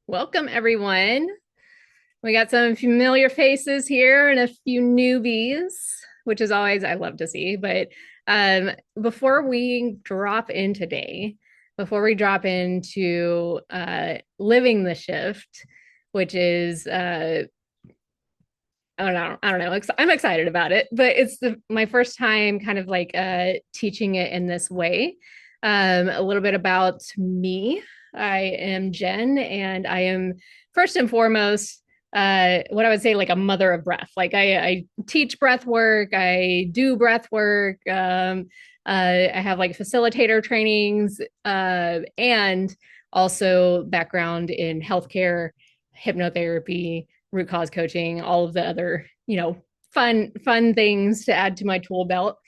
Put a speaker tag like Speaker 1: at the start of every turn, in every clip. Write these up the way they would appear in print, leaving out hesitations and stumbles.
Speaker 1: Welcome, everyone. We got some familiar faces here and a few newbies, which is always I love to see. But before we drop in today, before we drop into living the shift, which is I don't know. I'm excited about it, but it's my first time kind of like teaching it in this way. A little bit about me. I am Jen, and I am first and foremost what I would say like a mother of breath. Like I teach breath work, I do breath work. I have like facilitator trainings, and also background in healthcare, hypnotherapy, root cause coaching, all of the other, fun things to add to my tool belt.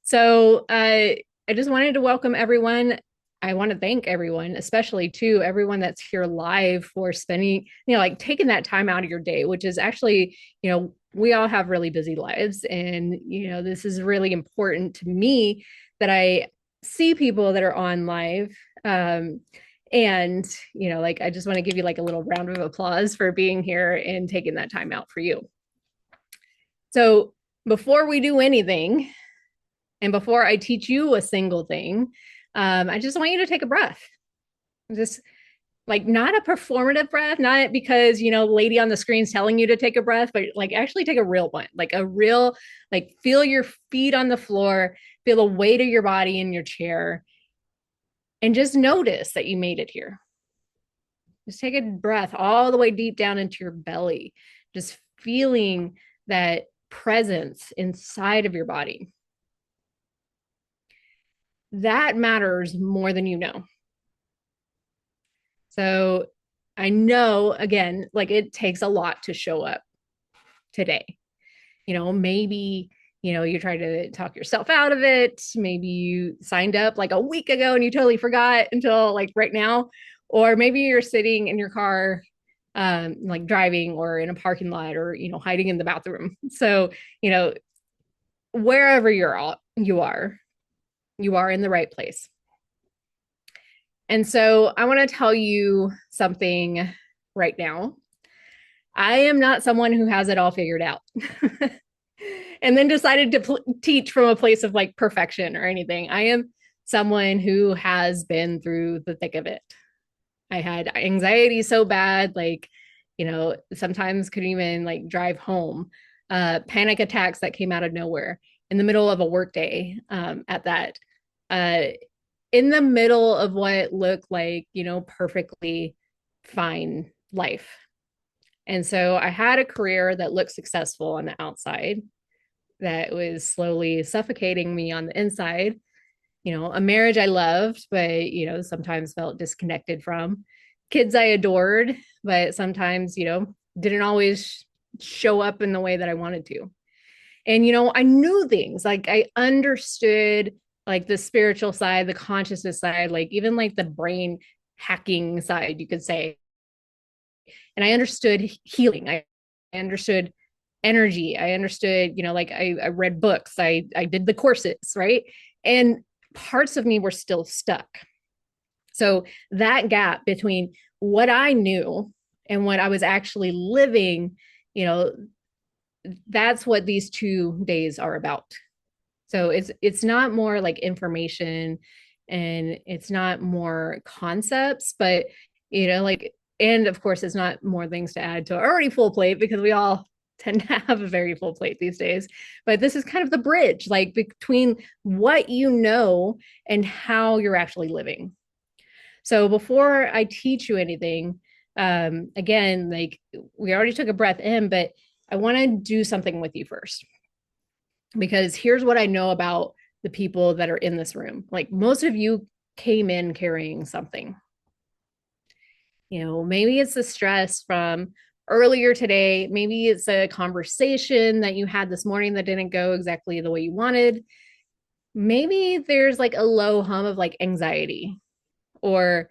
Speaker 1: So I just wanted to welcome everyone. I want to thank everyone, especially to everyone that's here live for spending, like taking that time out of your day, which is actually, we all have really busy lives. And, this is really important to me that I see people that are on live. And, like I just want to give you like a little round of applause for being here and taking that time out for you. So before we do anything, and before I teach you a single thing, I just want you to take a breath. Just like not a performative breath, not because, lady on the screen's telling you to take a breath, but like actually take a real one, like a real, like feel your feet on the floor, feel the weight of your body in your chair, and just notice that you made it here. Just take a breath all the way deep down into your belly, just feeling that presence inside of your body. That matters more than you know. So I know, again, like it takes a lot to show up today. Maybe, you try to talk yourself out of it. Maybe you signed up like a week ago and you totally forgot until like right now. Or maybe you're sitting in your car, like driving or in a parking lot or, hiding in the bathroom. So, wherever you are, you are in the right place. And so I want to tell you something right now. I am not someone who has it all figured out and then decided to teach from a place of like perfection or anything. I am someone who has been through the thick of it. I had anxiety so bad, like, sometimes couldn't even like drive home, panic attacks that came out of nowhere in the middle of a workday, at that. Uh, in the middle of what looked like, perfectly fine life. And so I had a career that looked successful on the outside, that was slowly suffocating me on the inside. A marriage I loved, but, sometimes felt disconnected from. Kids I adored, but sometimes, didn't always show up in the way that I wanted to. And, I knew things like I understood like the spiritual side, the consciousness side, like even like the brain hacking side, you could say. And I understood healing. I understood energy. I understood, like I read books, I did the courses, right? And parts of me were still stuck. So that gap between what I knew and what I was actually living, that's what these 2 days are about. So it's not more like information and it's not more concepts, but like, and of course it's not more things to add to an already full plate, because we all tend to have a very full plate these days. But this is kind of the bridge, like between what you know and how you're actually living. So before I teach you anything, again, like we already took a breath in, but I want to do something with you first, because here's what I know about the people that are in this room. Like most of you came in carrying something. Maybe it's the stress from earlier today. Maybe it's a conversation that you had this morning that didn't go exactly the way you wanted. Maybe there's like a low hum of like anxiety or,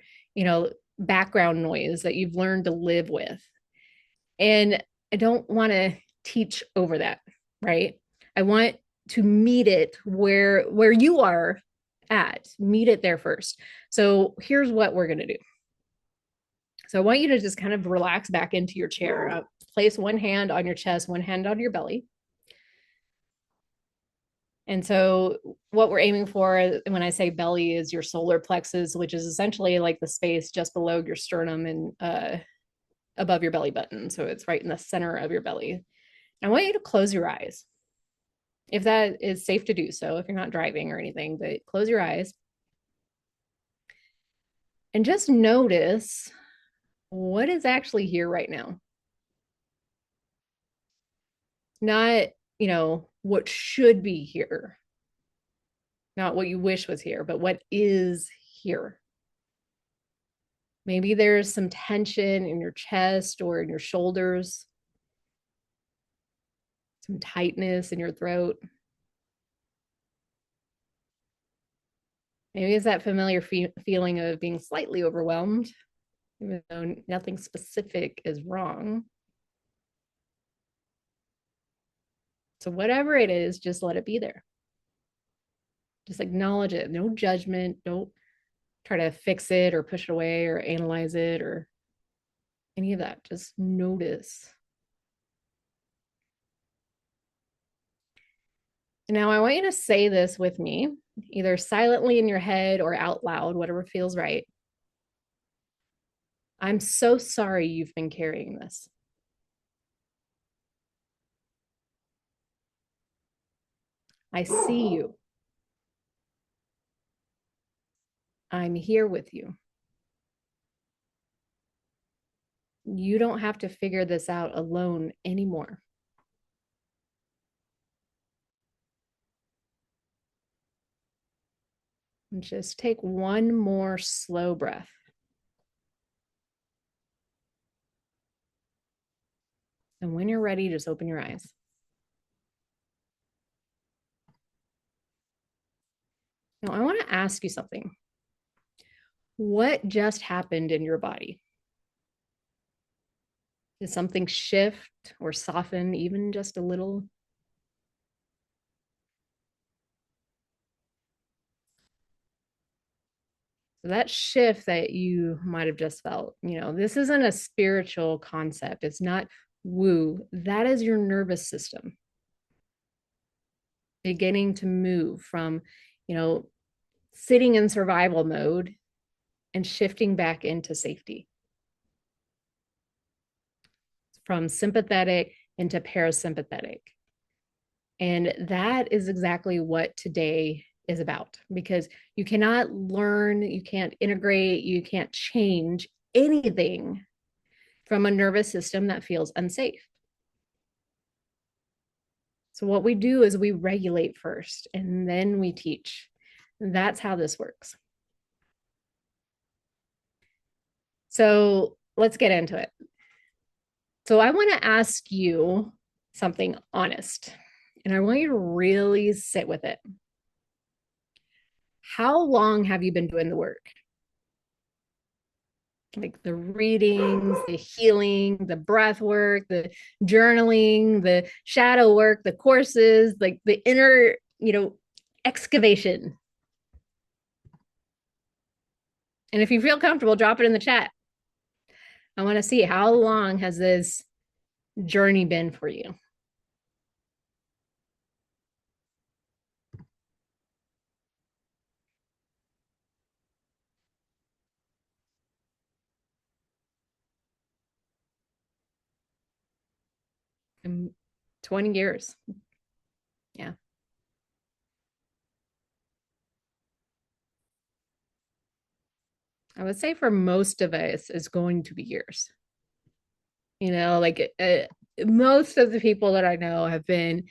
Speaker 1: background noise that you've learned to live with. And I don't want to teach over that, right? I want to meet it where you are at, meet it there first. So here's what we're going to do. So I want you to just kind of relax back into your chair. Place one hand on your chest, one hand on your belly. And so, what we're aiming for when I say belly is your solar plexus, which is essentially like the space just below your sternum and above your belly button. So, it's right in the center of your belly. I want you to close your eyes if that is safe to do so, if you're not driving or anything, but close your eyes and just notice what is actually here right now. Not, what should be here, not what you wish was here, but what is here. Maybe there's some tension in your chest or in your shoulders, some tightness in your throat. Maybe it's that familiar feeling of being slightly overwhelmed, even though nothing specific is wrong. So, whatever it is, just let it be there. Just acknowledge it. No judgment. Don't try to fix it or push it away or analyze it or any of that. Just notice. Now, I want you to say this with me, either silently in your head or out loud, whatever feels right. I'm so sorry you've been carrying this. I see you. I'm here with you. You don't have to figure this out alone anymore. And just take one more slow breath. And when you're ready, just open your eyes. Now, I want to ask you something. What just happened in your body? Did something shift or soften even just a little? So that shift that you might have just felt, this isn't a spiritual concept. It's not woo. That is your nervous system beginning to move from, you know, sitting in survival mode and shifting back into safety, from sympathetic into parasympathetic. And that is exactly what today is about, because you cannot learn, you can't integrate, you can't change anything from a nervous system that feels unsafe. So, what we do is we regulate first and then we teach. That's how this works. So, let's get into it. So, I want to ask you something honest, and I want you to really sit with it. How long have you been doing the work? Like the readings, the healing, the breath work, the journaling, the shadow work, the courses, like the inner, excavation. And if you feel comfortable, drop it in the chat. I want to see, how long has this journey been for you? Um, 20 years. Yeah. I would say for most of us, it's going to be years. Most of the people that I know have been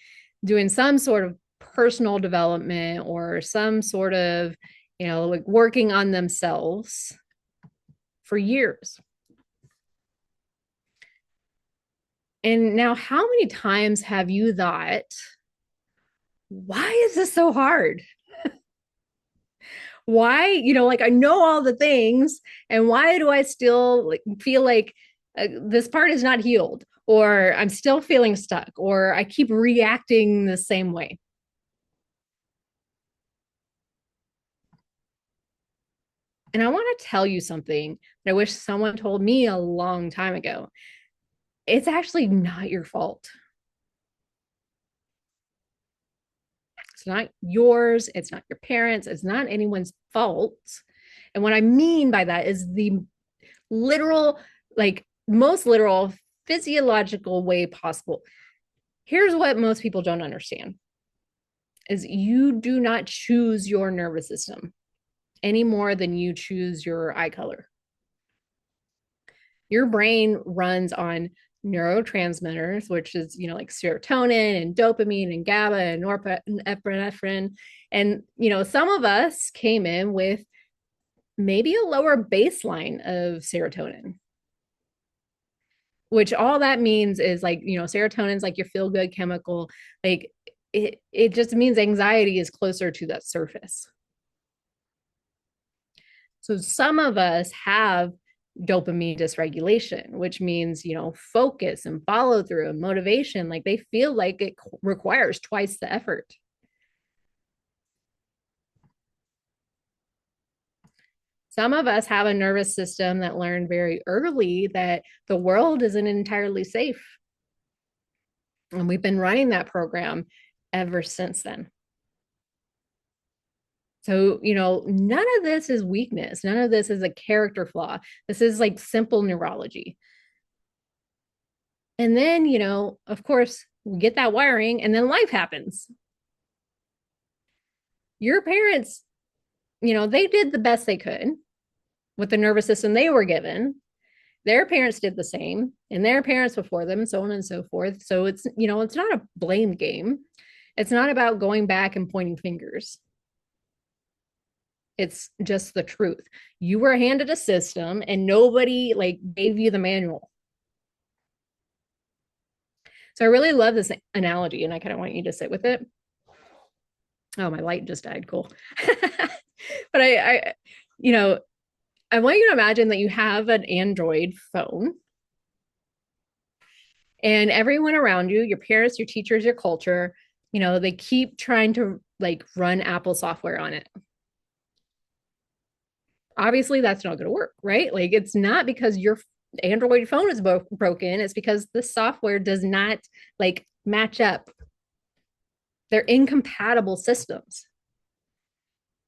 Speaker 1: doing some sort of personal development or some sort of, like working on themselves for years. And now, how many times have you thought, why is this so hard? Why, like I know all the things, and why do I still feel like this part is not healed, or I'm still feeling stuck, or I keep reacting the same way? And I want to tell you something that I wish someone told me a long time ago. It's actually not your fault. It's not yours. It's not your parents. It's not anyone's fault. And what I mean by that is the literal, like most literal physiological way possible. Here's what most people don't understand is you do not choose your nervous system any more than you choose your eye color. Your brain runs on neurotransmitters, which is, like serotonin and dopamine and GABA and norepinephrine. And, some of us came in with maybe a lower baseline of serotonin, which all that means is like, serotonin is like your feel good chemical. Like it just means anxiety is closer to that surface. So some of us have dopamine dysregulation, which means, focus and follow through and motivation. Like they feel like it requires twice the effort. Some of us have a nervous system that learned very early that the world isn't entirely safe. And we've been running that program ever since then. So, none of this is weakness. None of this is a character flaw. This is like simple neurology. And then, of course, we get that wiring and then life happens. Your parents, they did the best they could with the nervous system they were given. Their parents did the same, and their parents before them, and so on and so forth. So it's not a blame game. It's not about going back and pointing fingers. It's just the truth. You were handed a system and nobody like gave you the manual. So I really love this analogy and I kind of want you to sit with it. Oh, my light just died. Cool. But you know, I want you to imagine that you have an Android phone and everyone around you, your parents, your teachers, your culture, they keep trying to like run Apple software on it. Obviously, that's not going to work, right? Like, it's not because your Android phone is broken, it's because the software does not like match up. They're incompatible systems.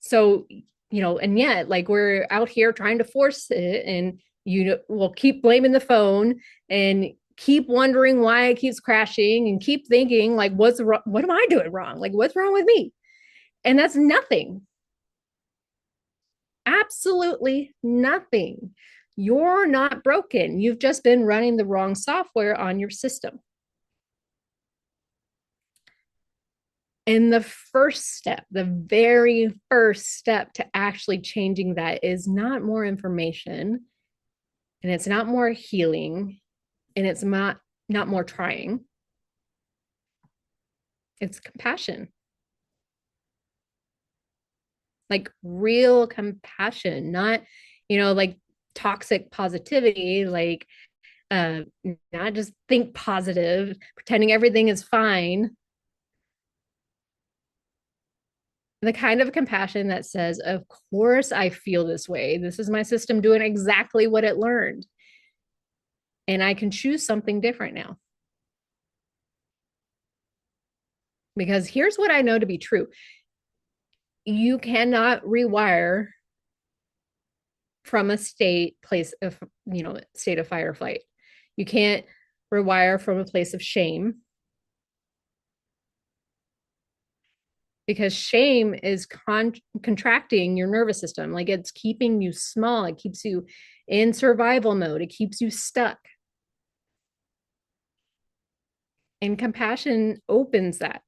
Speaker 1: So, and yet, like, we're out here trying to force it, and will keep blaming the phone and keep wondering why it keeps crashing and keep thinking, like, what am I doing wrong? Like, what's wrong with me? And that's nothing. Absolutely nothing. You're not broken. You've just been running the wrong software on your system. And the first step, the very first step to actually changing that is not more information and it's not more healing and it's not more trying. It's compassion. Like real compassion, not, like toxic positivity, like uh not just think positive, pretending everything is fine. The kind of compassion that says, of course I feel this way. This is my system doing exactly what it learned. And I can choose something different now. Because here's what I know to be true. You cannot rewire from a state of fire or flight. You can't rewire from a place of shame because shame is contracting your nervous system. Like it's keeping you small. It keeps you in survival mode. It keeps you stuck. And compassion opens that.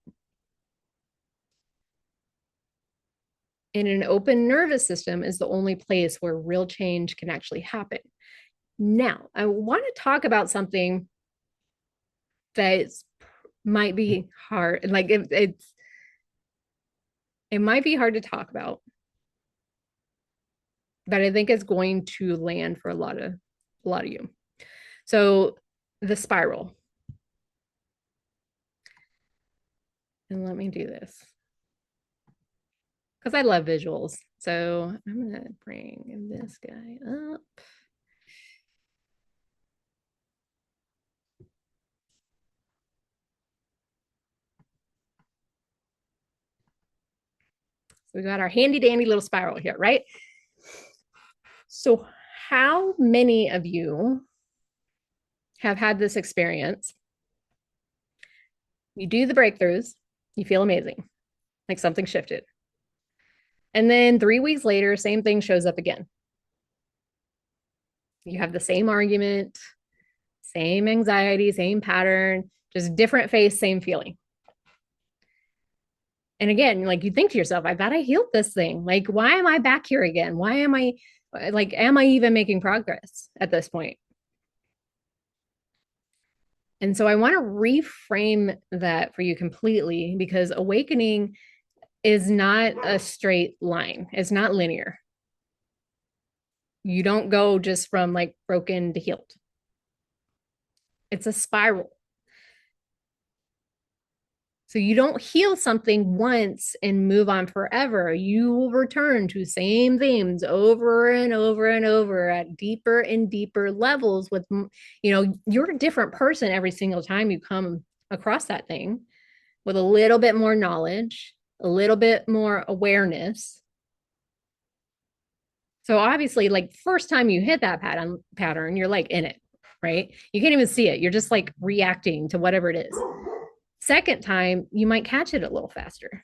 Speaker 1: And an open nervous system is the only place where real change can actually happen. Now, I want to talk about something that might be hard. Like it might be hard to talk about, but I think it's going to land for a lot of you. So the spiral. And let me do this because I love visuals. So I'm going to bring this guy up. So we got our handy dandy little spiral here, right? So how many of you have had this experience? You do the breakthroughs, you feel amazing, like something shifted. And then 3 weeks later, same thing shows up again. You have the same argument, same anxiety, same pattern, just different face, same feeling. And again, like you think to yourself, I thought I healed this thing. Like, why am I back here again? Why am I like, am I even making progress at this point? And so I want to reframe that for you completely because awakening is not a straight line, it's not linear. You don't go just from like broken to healed, it's a spiral. So you don't heal something once and move on forever. You will return to same themes over and over and over at deeper and deeper levels with, you're a different person every single time you come across that thing with a little bit more knowledge, a little bit more awareness. So obviously, like first time you hit that pattern, you're like in it, right? You can't even see it. You're just like reacting to whatever it is. Second time, you might catch it a little faster.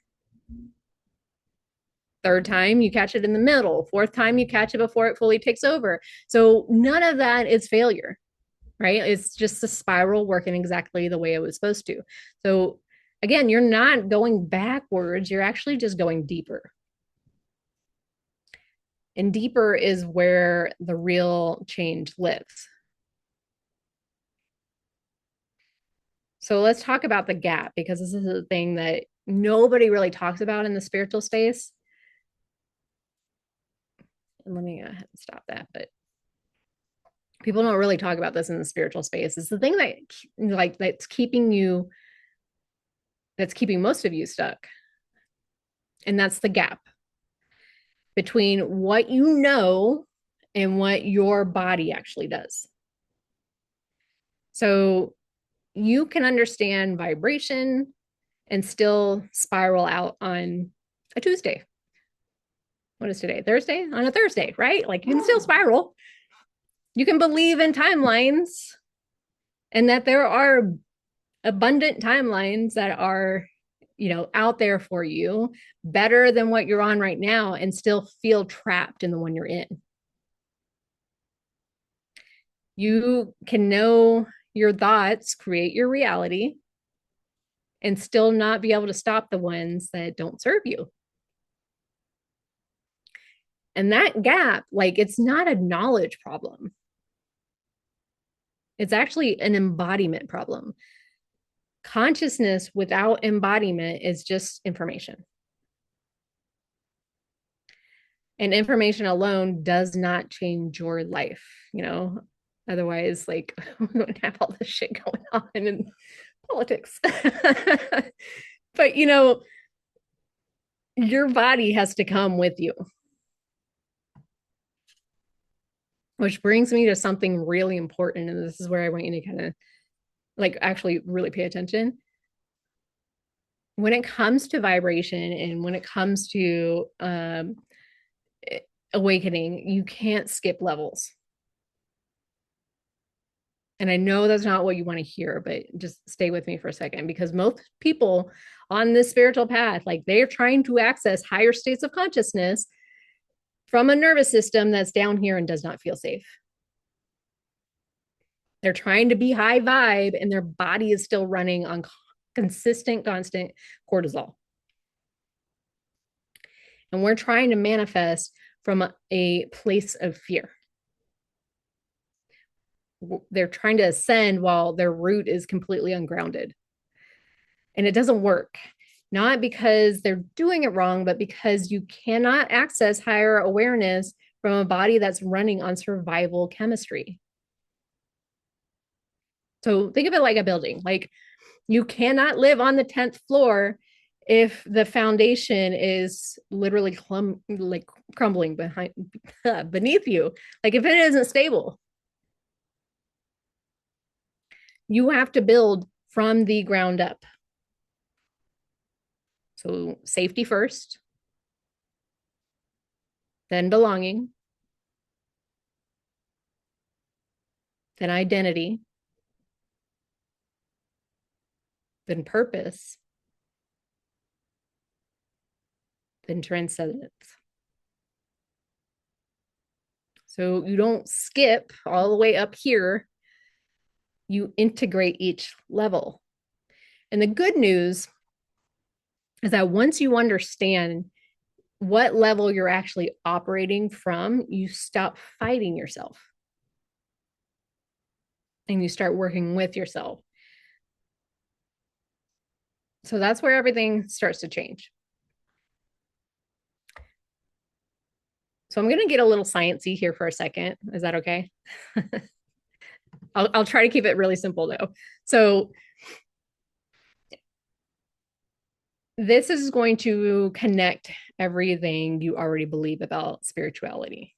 Speaker 1: Third time, you catch it in the middle. Fourth time, you catch it before it fully takes over. So none of that is failure, right? It's just a spiral working exactly the way it was supposed to. So again, you're not going backwards, you're actually just going deeper. And deeper is where the real change lives. So let's talk about the gap because this is a thing that nobody really talks about in the spiritual space. And let me go ahead and stop that. But people don't really talk about this in the spiritual space. It's the thing that like that's keeping most of you stuck. And that's the gap between what you know and what your body actually does. So you can understand vibration and still spiral out on a Tuesday. What is today? Thursday? On a Thursday, right? Like you can still spiral. You can believe in timelines and that there are abundant timelines that are, out there for you better than what you're on right now and still feel trapped in the one you're in. You can know your thoughts create your reality and still not be able to stop the ones that don't serve you. And that gap, like, it's not a knowledge problem. It's actually an embodiment problem. Consciousness without embodiment is just information. And information alone does not change your life, Otherwise, like, we wouldn't have all this shit going on in politics. But, your body has to come with you. Which brings me to something really important. And this is where I want you to kind of like actually really pay attention. When it comes to vibration and when it comes to awakening, you can't skip levels. And I know that's not what you want to hear, but just stay with me for a second because most people on this spiritual path, like they're trying to access higher states of consciousness from a nervous system that's down here and does not feel safe. They're trying to be high vibe and their body is still running on constant cortisol. And we're trying to manifest from a place of fear. They're trying to ascend while their root is completely ungrounded. And it doesn't work. Not because they're doing it wrong, but because you cannot access higher awareness from a body that's running on survival chemistry. So think of it like a building. Like you cannot live on the 10th floor If the foundation is literally like crumbling behind beneath you, like if it isn't stable, you have to build from the ground up. So safety first, then belonging, then identity, then purpose, then transcendence. So you don't skip all the way up here, you integrate each level. And the good news is that once you understand what level you're actually operating from, you stop fighting yourself and you start working with yourself. So that's where everything starts to change. So I'm going to get a little sciencey here for a second. Is that okay? I'll try to keep it really simple though. So this is going to connect everything you already believe about spirituality.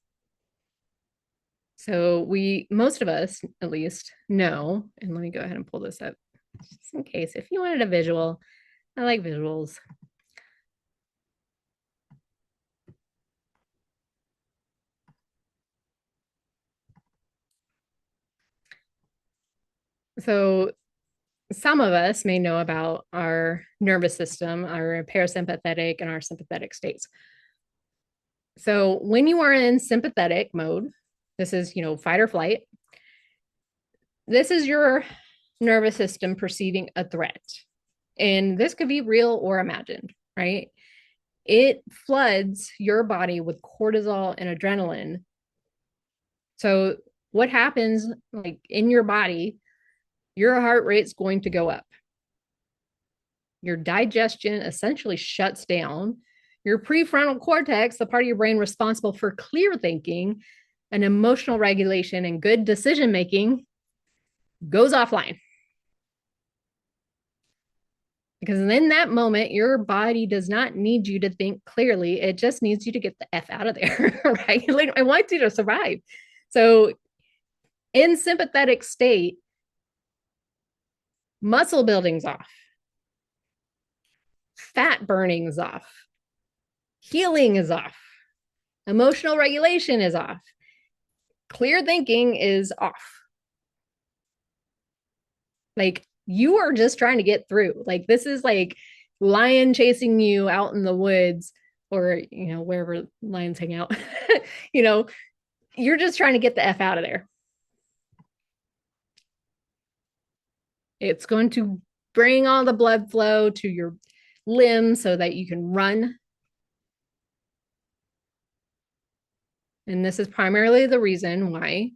Speaker 1: So most of us at least know, and let me go ahead and pull this up just in case if you wanted a visual. I like visuals. So some of us may know about our nervous system, our parasympathetic and our sympathetic states. So when you are in sympathetic mode, this is, fight or flight. This is your nervous system perceiving a threat. And this could be real or imagined, right? It floods your body with cortisol and adrenaline. So what happens like in your body, your heart rate's going to go up. Your digestion essentially shuts down. Your prefrontal cortex, the part of your brain responsible for clear thinking and emotional regulation and good decision making, goes offline. Because in that moment, your body does not need you to think clearly. It just needs you to get the F out of there, right? Like, I want you to survive. So, in sympathetic state, muscle building's off, fat burning's off, healing is off, emotional regulation is off, clear thinking is off. Like, you are just trying to get through. Like, this is like lion chasing you out in the woods or, wherever lions hang out. you know, you're just trying to get the F out of there. It's going to bring all the blood flow to your limbs so that you can run. And this is primarily the reason why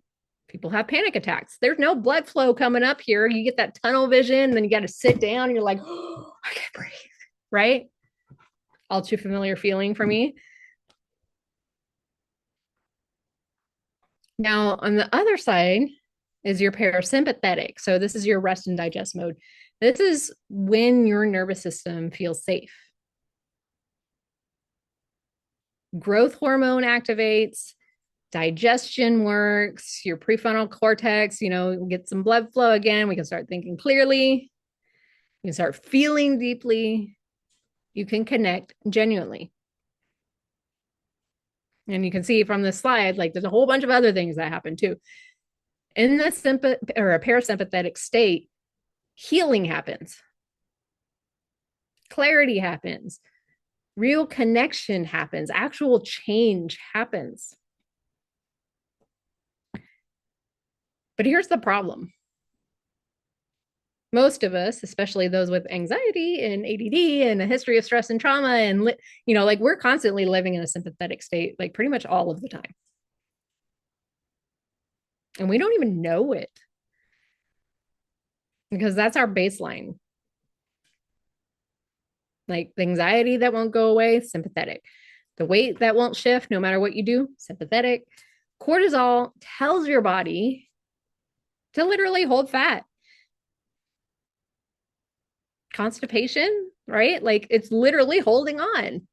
Speaker 1: people have panic attacks. There's no blood flow coming up here. You get that tunnel vision, then you got to sit down and you're like, oh, I can't breathe, right? All too familiar feeling for me. Now, on the other side is your parasympathetic. So this is your rest and digest mode. This is when your nervous system feels safe. Growth hormone activates, digestion works, your prefrontal cortex, get some blood flow again. We can start thinking clearly. You can start feeling deeply. You can connect genuinely. And you can see from this slide, like there's a whole bunch of other things that happen too. In the or a parasympathetic state, healing happens. Clarity happens. Real connection happens. Actual change happens. But here's the problem. Most of us, especially those with anxiety and ADD and a history of stress and trauma, and like we're constantly living in a sympathetic state, like pretty much all of the time. And we don't even know it because that's our baseline. Like the anxiety that won't go away, sympathetic. The weight that won't shift no matter what you do, sympathetic. Cortisol tells your body to literally hold fat. Constipation, right? Like it's literally holding on.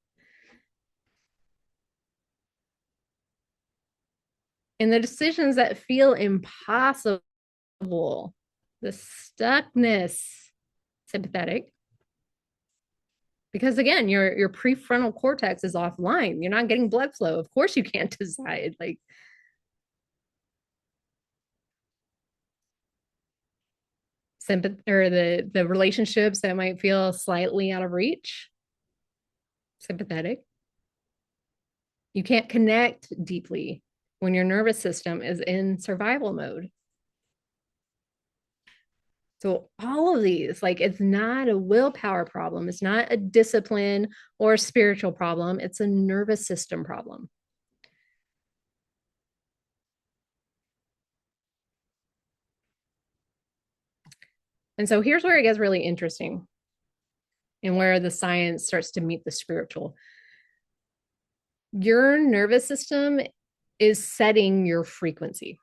Speaker 1: And the decisions that feel impossible, the stuckness, sympathetic, because again, your prefrontal cortex is offline. You're not getting blood flow. Of course you can't decide. Like sympathy or the relationships that might feel slightly out of reach, sympathetic. You can't connect deeply when your nervous system is in survival mode. So all of these, like it's not a willpower problem, it's not a discipline or a spiritual problem, it's a nervous system problem. And so here's where it gets really interesting and where the science starts to meet the spiritual. Your nervous system is setting your frequency,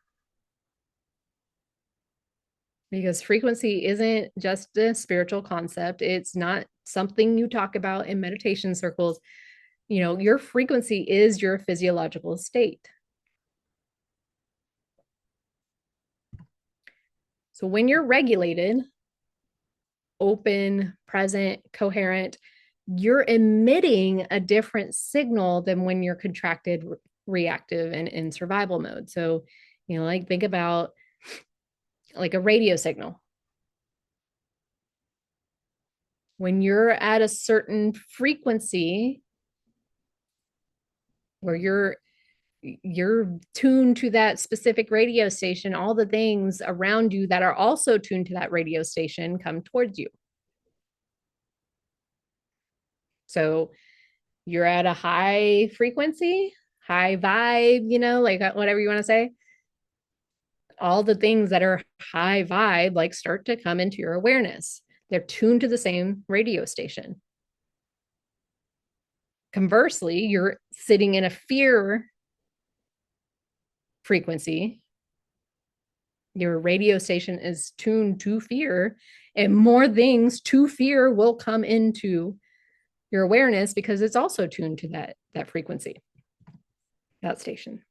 Speaker 1: because frequency isn't just a spiritual concept. It's not something you talk about in meditation circles. You know, your frequency is your physiological state. So when you're regulated, open, present, coherent, you're emitting a different signal than when you're contracted, reactive, and in survival mode. So, you know, like think about like a radio signal. When you're at a certain frequency where you're tuned to that specific radio station, all the things around you that are also tuned to that radio station come towards you. So you're at a high frequency, high vibe, you know, like whatever you want to say. All the things that are high vibe like start to come into your awareness. They're tuned to the same radio station. Conversely, you're sitting in a fear frequency. Your radio station is tuned to fear, and more things to fear will come into your awareness because it's also tuned to that frequency, that station.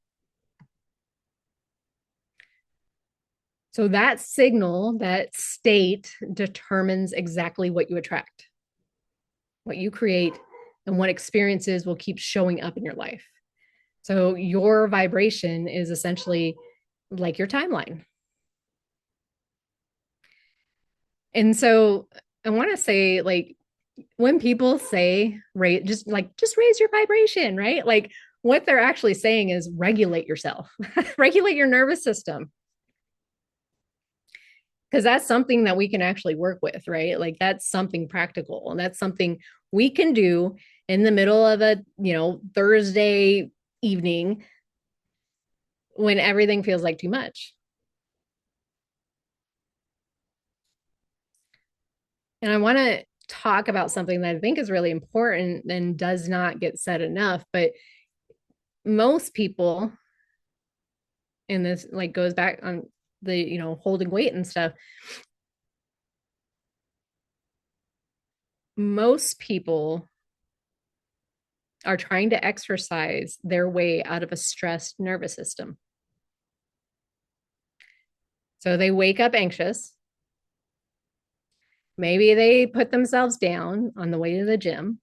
Speaker 1: So that signal, that state determines exactly what you attract, what you create, and what experiences will keep showing up in your life. So your vibration is essentially like your timeline. And so I want to say, like, when people say, right, just raise your vibration, right? Like, what they're actually saying is regulate yourself, regulate your nervous system, because that's something that we can actually work with, right? Like that's something practical, and that's something we can do in the middle of a, Thursday evening when everything feels like too much. And I want to talk about something that I think is really important and does not get said enough, but most people, and this like goes back on the, holding weight and stuff. Most people are trying to exercise their way out of a stressed nervous system. So they wake up anxious. Maybe they put themselves down on the way to the gym.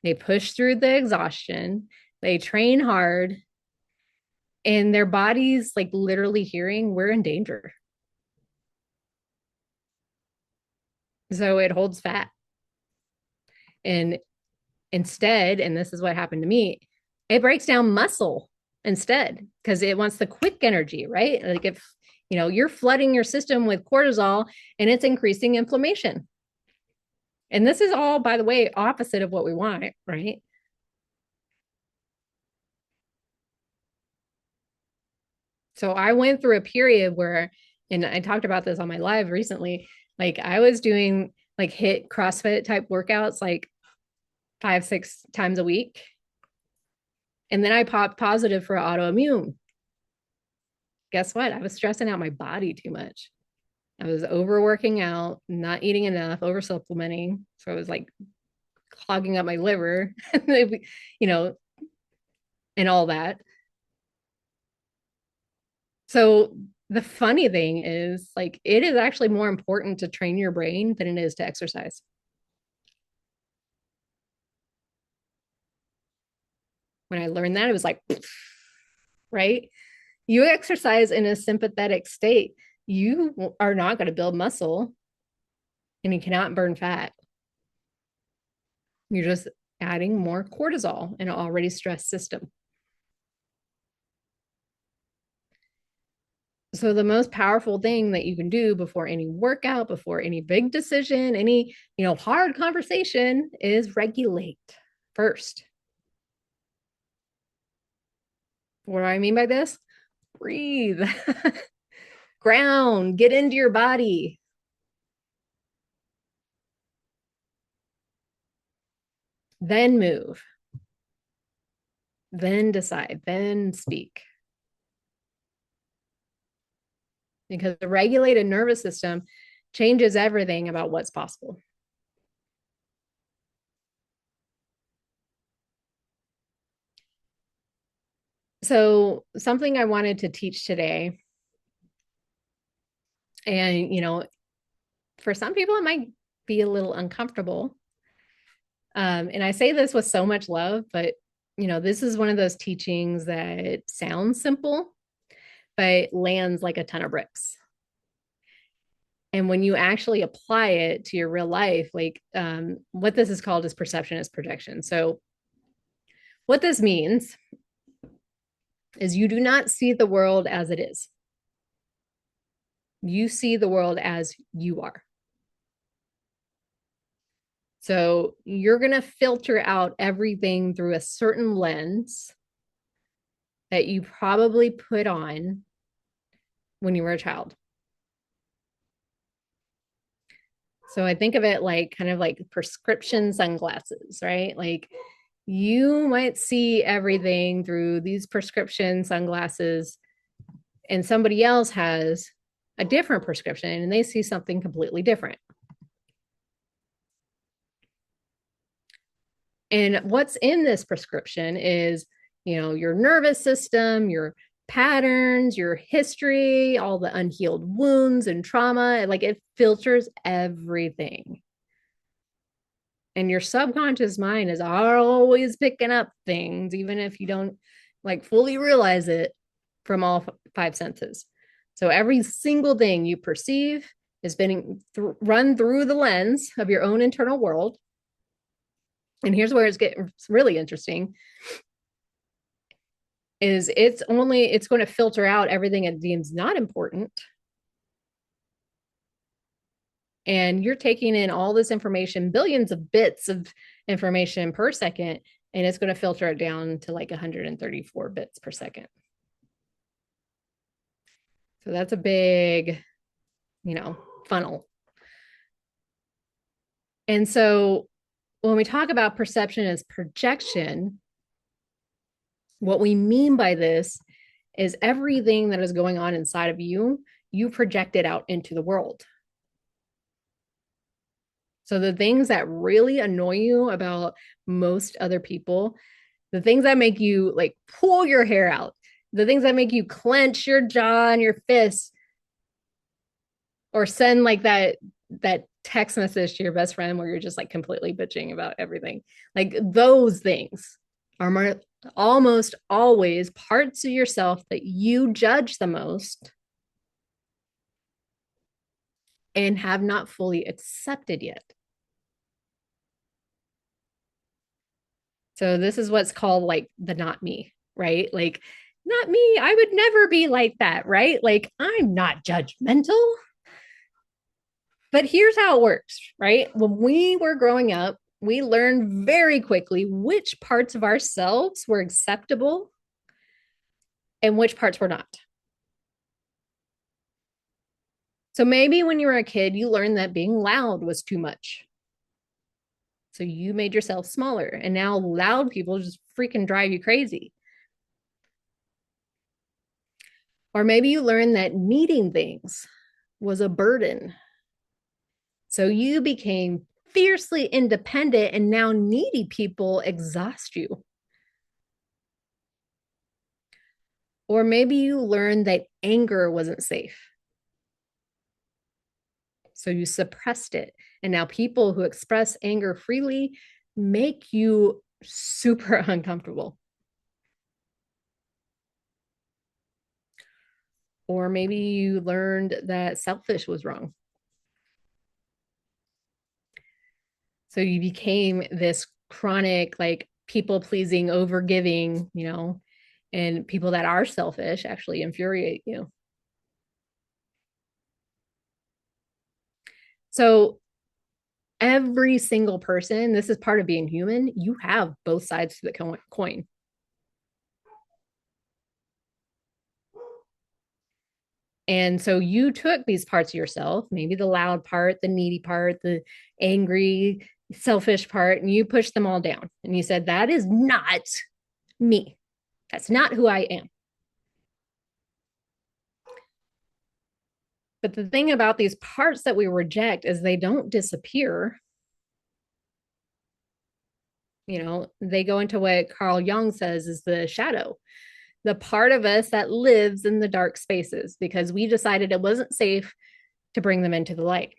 Speaker 1: They push through the exhaustion. They train hard. And their body's like literally hearing, we're in danger. So it holds fat. And instead, and this is what happened to me, it breaks down muscle instead because it wants the quick energy, right? Like if you're flooding your system with cortisol and it's increasing inflammation. And this is all, by the way, opposite of what we want, right? So I went through a period where, and I talked about this on my live recently, like I was doing like hit CrossFit type workouts like 5-6 times a week. And then I popped positive for autoimmune. Guess what? I was stressing out my body too much. I was overworking out, not eating enough, over supplementing. So I was like clogging up my liver, you know, and all that. So the funny thing is, like, it is actually more important to train your brain than it is to exercise. When I learned that, it was like, right? You exercise in a sympathetic state, you are not going to build muscle and you cannot burn fat. You're just adding more cortisol in an already stressed system. So the most powerful thing that you can do before any workout, before any big decision, any, hard conversation is regulate first. What do I mean by this? Breathe, ground, get into your body, then move, then decide, then speak. Because the regulated nervous system changes everything about what's possible. So, something I wanted to teach today, and for some people, it might be a little uncomfortable. And I say this with so much love, but this is one of those teachings that sounds simple, but lands like a ton of bricks. And when you actually apply it to your real life, like what this is called is perception is projection. So, what this means is you do not see the world as it is, you see the world as you are. So, you're going to filter out everything through a certain lens that you probably put on when you were a child. So I think of it like kind of like prescription sunglasses, right? Like you might see everything through these prescription sunglasses, and somebody else has a different prescription and they see something completely different. And what's in this prescription is, your nervous system, your patterns, your history, all the unhealed wounds and trauma. Like it filters everything. And your subconscious mind is always picking up things, even if you don't like fully realize it from all five senses. So every single thing you perceive is being run through the lens of your own internal world. And here's where it's getting really interesting is it's going to filter out everything it deems not important. And you're taking in all this information, billions of bits of information per second, and it's going to filter it down to like 134 bits per second. So that's a big, funnel. And so when we talk about perception as projection, what we mean by this is everything that is going on inside of you, you project it out into the world. So the things that really annoy you about most other people, the things that make you like pull your hair out, the things that make you clench your jaw and your fists, or send like that text message to your best friend where you're just like completely bitching about everything. Like those things are almost always parts of yourself that you judge the most and have not fully accepted yet. So this is what's called like the not me, right? Like, not me. I would never be like that, right? Like, I'm not judgmental. But here's how it works, right? When we were growing up, we learned very quickly which parts of ourselves were acceptable and which parts were not. So maybe when you were a kid, you learned that being loud was too much. So you made yourself smaller, and now loud people just freaking drive you crazy. Or maybe you learned that needing things was a burden. So you became fiercely independent, and now needy people exhaust you. Or maybe you learned that anger wasn't safe. So you suppressed it. And now people who express anger freely make you super uncomfortable. Or maybe you learned that selfish was wrong. So you became this chronic, like people pleasing, over giving, and people that are selfish actually infuriate you. So every single person, this is part of being human, you have both sides to the coin. And so you took these parts of yourself, maybe the loud part, the needy part, the angry, selfish part, and you pushed them all down. And you said, that is not me. That's not who I am. But the thing about these parts that we reject is they don't disappear. They go into what Carl Jung says is the shadow, the part of us that lives in the dark spaces because we decided it wasn't safe to bring them into the light.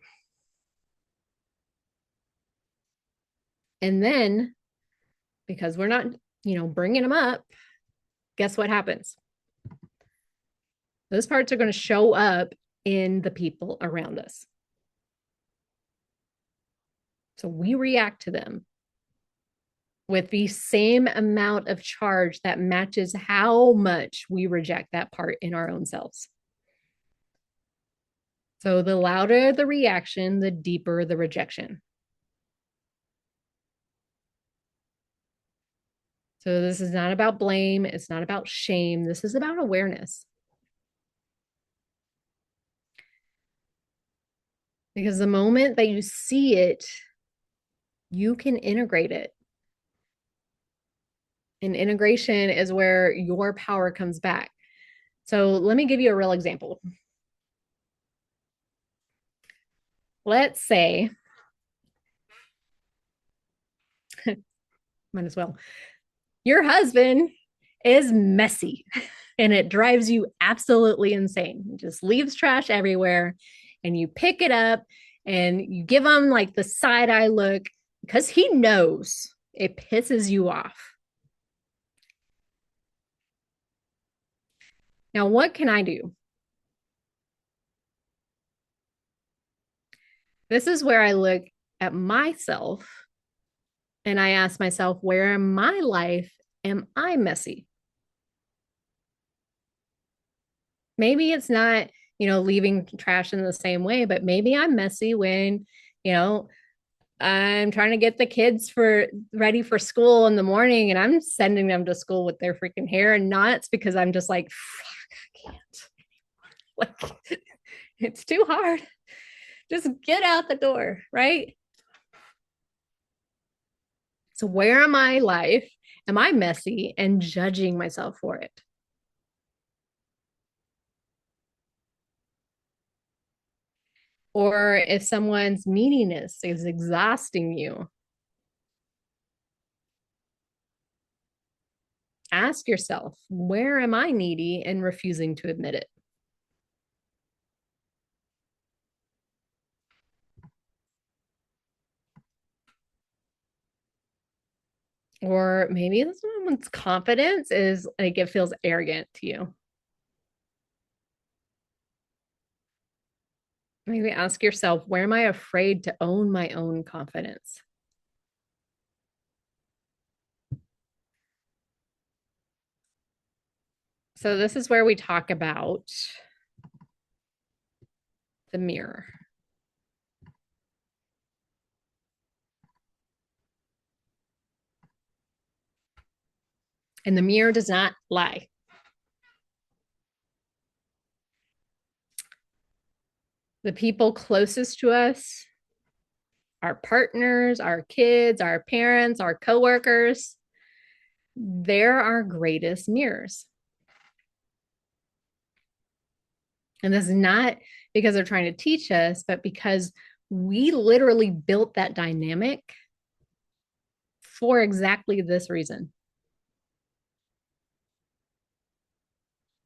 Speaker 1: And then, because we're not, bringing them up, guess what happens? Those parts are going to show up in the people around us. So we react to them with the same amount of charge that matches how much we reject that part in our own selves. So the louder the reaction, the deeper the rejection. So this is not about blame. It's not about shame. This is about awareness. Because the moment that you see it, you can integrate it. And integration is where your power comes back. So let me give you a real example. Let's say, might as well, your husband is messy and it drives you absolutely insane. He just leaves trash everywhere and you pick it up and you give him like the side eye look because he knows it pisses you off. Now, what can I do? This is where I look at myself and I ask myself, where in my life am I messy? Maybe it's not, leaving trash in the same way, but maybe I'm messy when, you know, I'm trying to get the kids for ready for school in the morning and I'm sending them to school with their freaking hair and knots because I'm just like, I can't. Like, it's too hard. Just get out the door, right? So, where am I life? Am I messy and judging myself for it? Or if someone's neediness is exhausting you, ask yourself, where am I needy and refusing to admit it? Or maybe someone's confidence is like it feels arrogant to you. Maybe ask yourself, where am I afraid to own my own confidence? So, this is where we talk about the mirror. And the mirror does not lie. The people closest to us, our partners, our kids, our parents, our coworkers, they're our greatest mirrors. And this is not because they're trying to teach us, but because we literally built that dynamic for exactly this reason.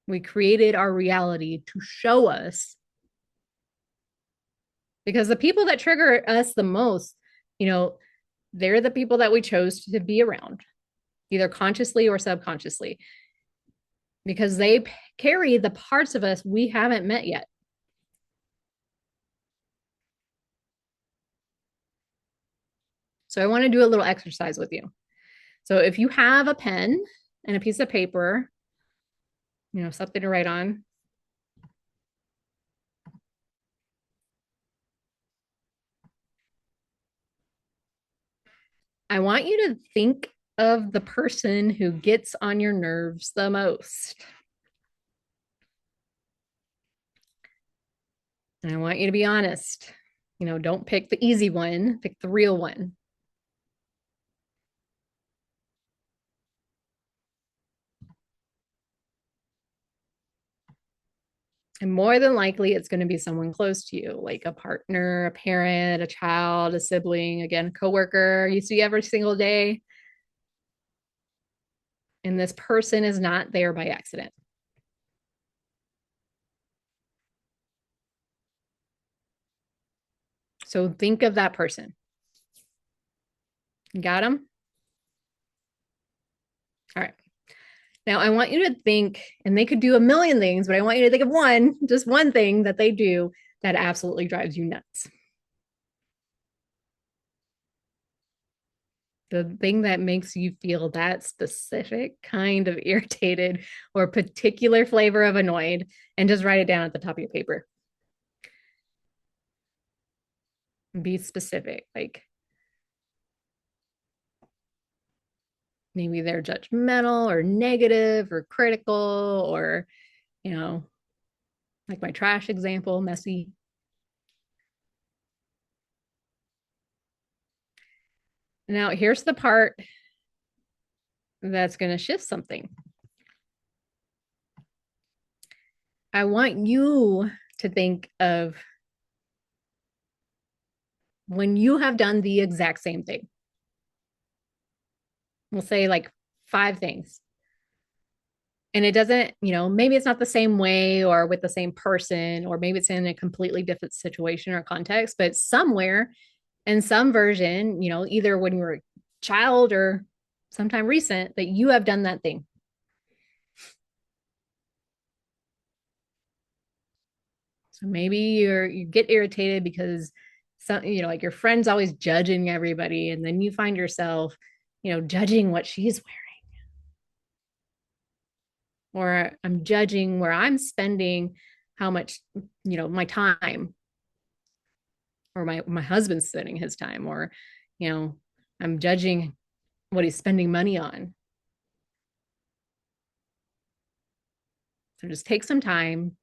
Speaker 1: We created our reality to show us, because the people that trigger us the most, you know, they're the people that we chose to be around, either consciously or subconsciously, because they carry the parts of us we haven't met yet. So I want to do a little exercise with you. So if you have a pen and a piece of paper, something to write on, I want you to think of the person who gets on your nerves the most. And I want you to be honest. Don't pick the easy one, pick the real one. And more than likely, it's going to be someone close to you, like a partner, a parent, a child, a sibling, again, a coworker you see every single day. And this person is not there by accident. So think of that person. You got them? All right. Now, I want you to think, and they could do a million things, but I want you to think of one, just one thing that they do that absolutely drives you nuts. The thing that makes you feel that specific kind of irritated or particular flavor of annoyed, and just write it down at the top of your paper. Be specific. Like maybe they're judgmental or negative or critical, or, you know, like my trash example, messy. Now, here's the part that's going to shift something. I want you to think of when you have done the exact same thing. We'll say like five things. And it doesn't, maybe it's not the same way or with the same person, or maybe it's in a completely different situation or context, but somewhere in some version, either when you were a child or sometime recent, that you have done that thing. So maybe you get irritated because some, like your friend's always judging everybody, and then you find yourself, judging what she's wearing, or I'm judging where I'm spending how much, my time, or my husband's spending his time, or, you know, I'm judging what he's spending money on. So just take some time.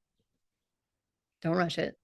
Speaker 1: Don't rush it.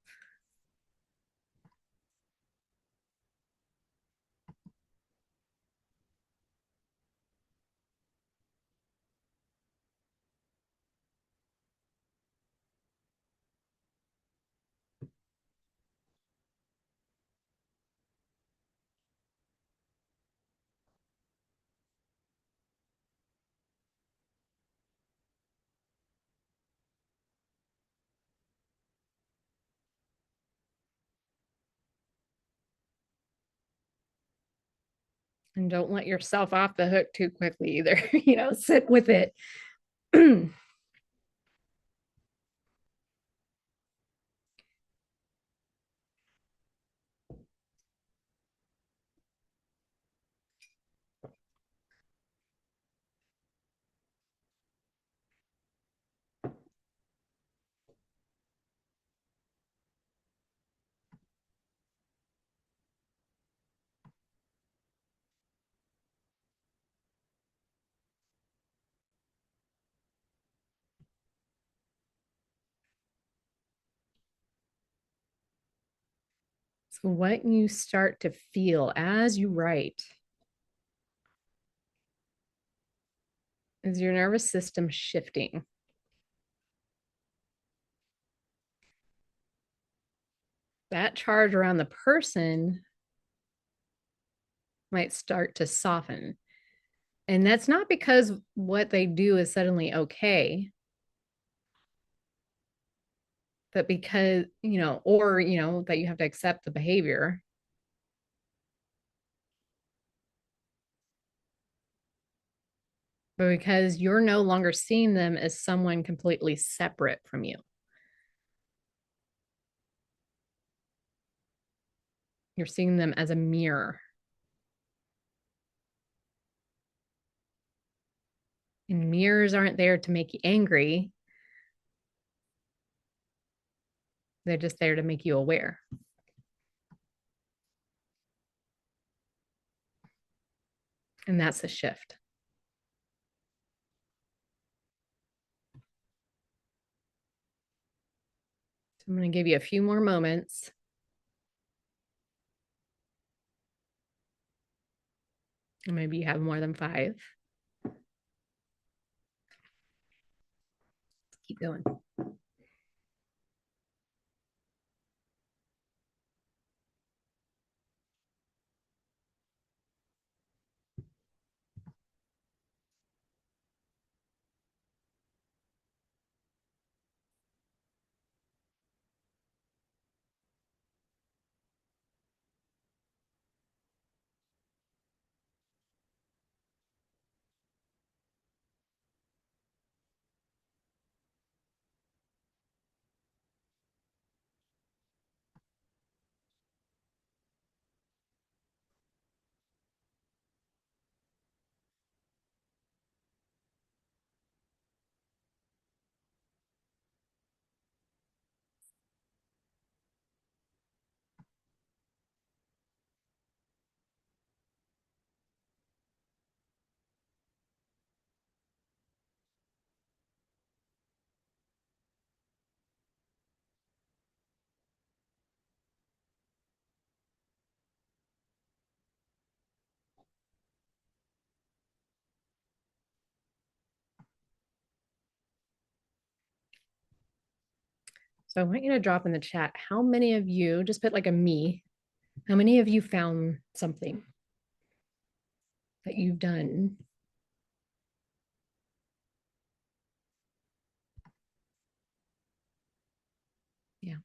Speaker 1: And don't let yourself off the hook too quickly either. Sit with it. So, what you start to feel as you write is your nervous system shifting. that charge around the person might start to soften. And that's not because what they do is suddenly okay, but because, that you have to accept the behavior, but because you're no longer seeing them as someone completely separate from you. You're seeing them as a mirror. And mirrors aren't there to make you angry, they're just there to make you aware. And that's the shift. So I'm going to give you a few more moments. And maybe you have more than 5. Keep going. So I want you to drop in the chat how many of you, just put like a me, how many of you found something that you've done? Yeah.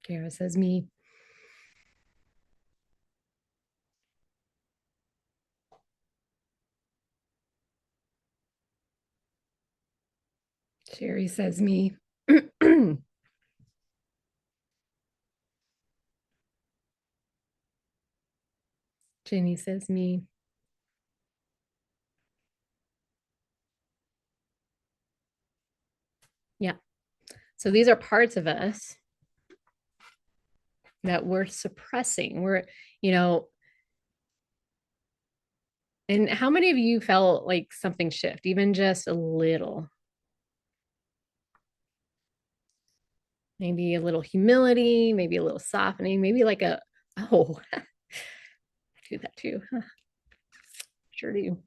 Speaker 1: Kara says me. Sherry says me. Jenny says me. Yeah. So these are parts of us that we're suppressing. You know, and how many of you felt like something shift, even just a little? Maybe a little humility, maybe a little softening, maybe like oh, I do that too. Sure do.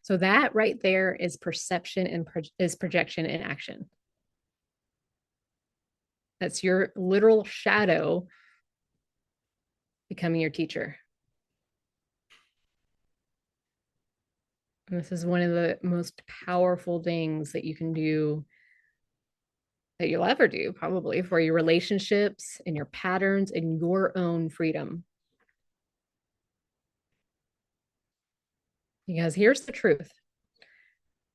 Speaker 1: So that right there is perception and is projection in action. That's your literal shadow becoming your teacher. And this is one of the most powerful things that you can do, that you'll ever do, probably, for your relationships and your patterns and your own freedom. Because here's the truth: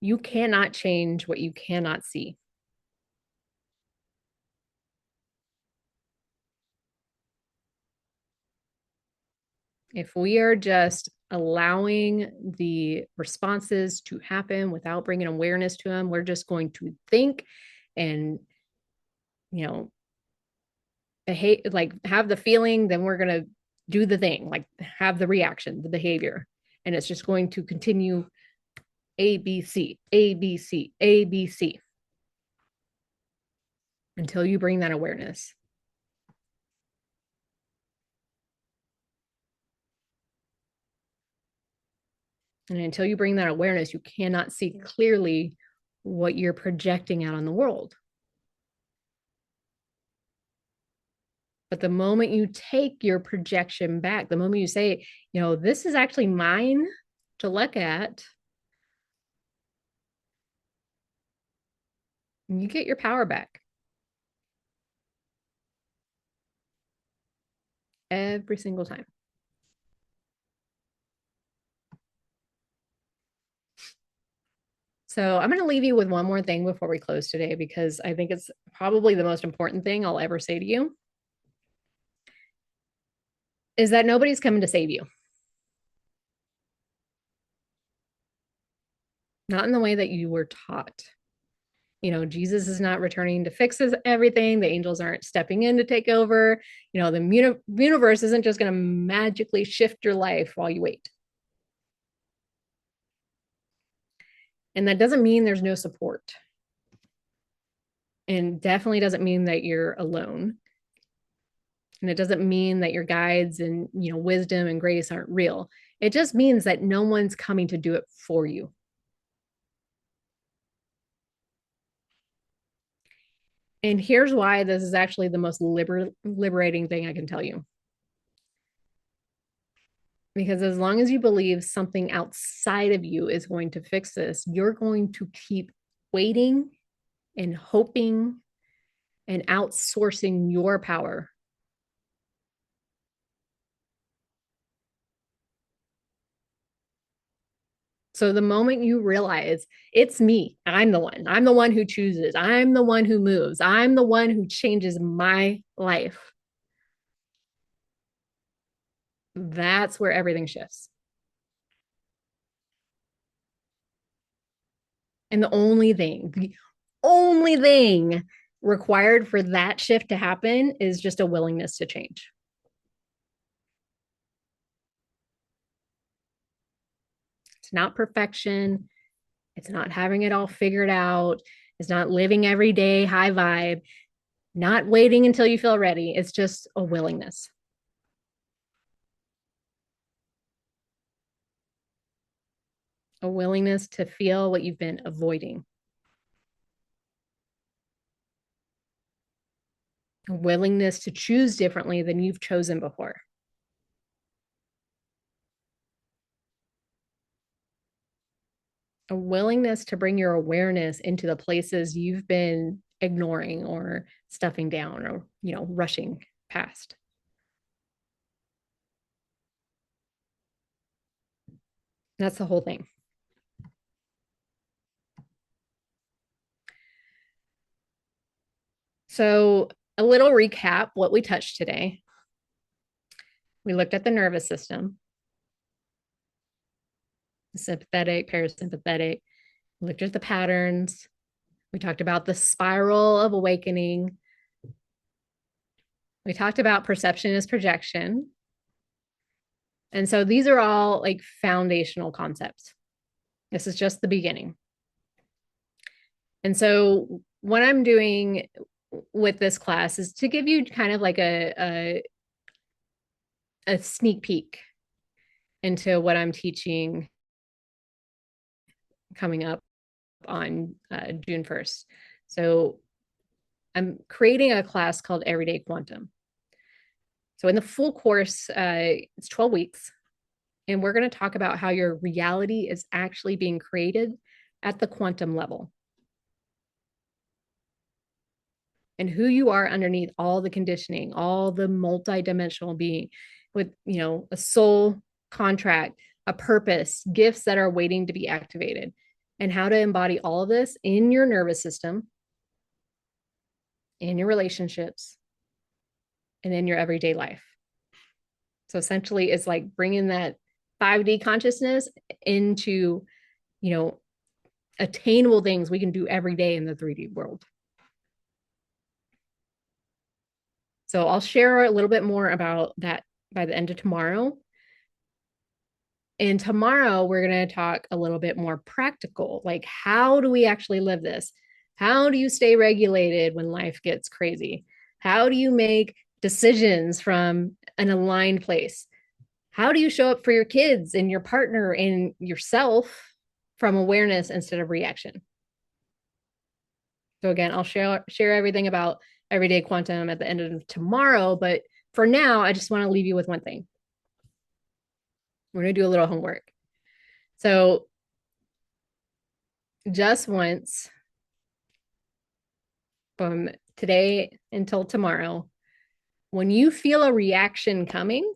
Speaker 1: you cannot change what you cannot see. If we are just allowing the responses to happen without bringing awareness to them, we're just going to think and, you know, hate, like have the feeling, then we're going to do the thing, like have the reaction, the behavior. And it's just going to continue A, B, C, A, B, C, A, B, C until you bring that awareness. And until you bring that awareness, you cannot see clearly what you're projecting out on the world. But the moment you take your projection back, the moment you say, this is actually mine to look at, you get your power back every single time. So I'm going to leave you with one more thing before we close today, because I think it's probably the most important thing I'll ever say to you, is that nobody's coming to save you. Not in the way that you were taught. Jesus is not returning to fix everything. The angels aren't stepping in to take over. The universe isn't just going to magically shift your life while you wait. And that doesn't mean there's no support. And definitely doesn't mean that you're alone. And it doesn't mean that your guides and, wisdom and grace aren't real. It just means that no one's coming to do it for you. And here's why this is actually the most liberating thing I can tell you. Because as long as you believe something outside of you is going to fix this, you're going to keep waiting and hoping and outsourcing your power. So the moment you realize it's me, I'm the one who chooses, I'm the one who moves, I'm the one who changes my life. That's where everything shifts. And the only thing required for that shift to happen is just a willingness to change. It's not perfection. It's not having it all figured out. It's not living every day high vibe, not waiting until you feel ready. It's just a willingness. A willingness to feel what you've been avoiding. A willingness to choose differently than you've chosen before. A willingness to bring your awareness into the places you've been ignoring or stuffing down or, rushing past. That's the whole thing. So, a little recap what we touched today. We looked at the nervous system, sympathetic, parasympathetic, we looked at the patterns. We talked about the spiral of awakening. We talked about perception as projection. And so these are all like foundational concepts. This is just the beginning. And so what I'm doing with this class is to give you kind of like a sneak peek into what I'm teaching coming up on June 1st. So I'm creating a class called Everyday Quantum. So in the full course, it's 12 weeks, and we're going to talk about how your reality is actually being created at the quantum level, and who you are underneath all the conditioning, all the multidimensional being with, a soul contract, a purpose, gifts that are waiting to be activated, and how to embody all of this in your nervous system, in your relationships, and in your everyday life. So essentially, it's like bringing that 5D consciousness into, attainable things we can do every day in the 3D world. So I'll share a little bit more about that by the end of tomorrow. And tomorrow, we're going to talk a little bit more practical, like how do we actually live this? How do you stay regulated when life gets crazy? How do you make decisions from an aligned place? How do you show up for your kids and your partner and yourself from awareness instead of reaction? So again, I'll share everything about everyday quantum at the end of tomorrow, but for now, I just want to leave you with one thing. We're going to do a little homework. So just once from today until tomorrow, when you feel a reaction coming,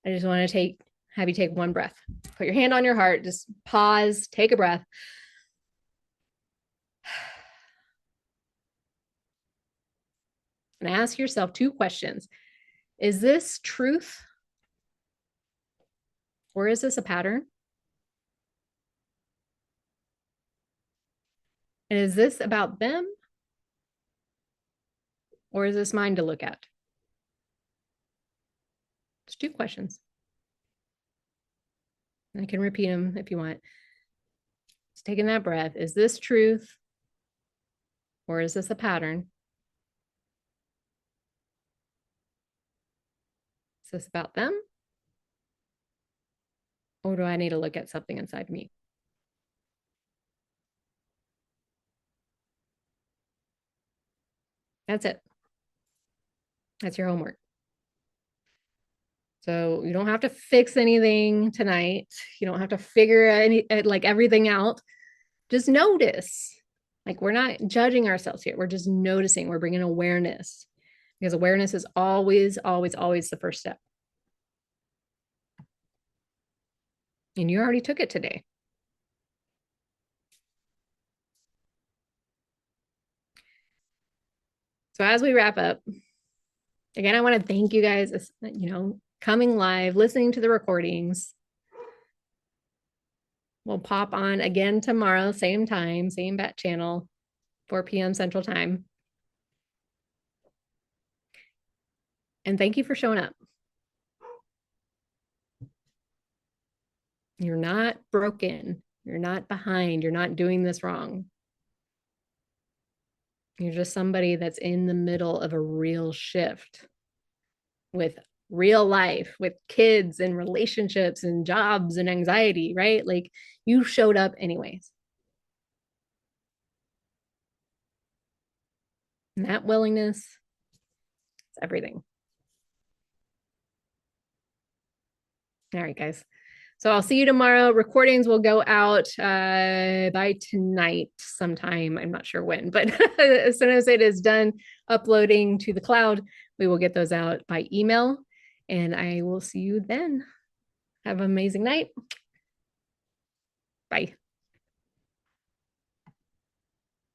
Speaker 1: I just want to have you take one breath. Put your hand on your heart, just pause, take a breath. And ask yourself two questions. Is this truth or is this a pattern? And is this about them or is this mine to look at? It's two questions. I can repeat them if you want. Just taking that breath. Is this truth or is this a pattern? Is this about them? Or do I need to look at something inside me? That's it. That's your homework. So you don't have to fix anything tonight. You don't have to figure everything out. Just notice. Like we're not judging ourselves here. We're just noticing. We're bringing awareness because awareness is always, always, always the first step. And you already took it today. So as we wrap up, again, I want to thank you guys, coming live, listening to the recordings. We'll pop on again tomorrow, same time, same bat channel, 4 p.m. Central Time. And thank you for showing up. You're not broken. You're not behind. You're not doing this wrong. You're just somebody that's in the middle of a real shift with real life, with kids and relationships and jobs and anxiety, right? Like you showed up anyways. And that willingness is everything. All right, guys. So I'll see you tomorrow. Recordings will go out by tonight sometime. I'm not sure when, but as soon as it is done uploading to the cloud, we will get those out by email. And I will see you then. Have an amazing night. Bye.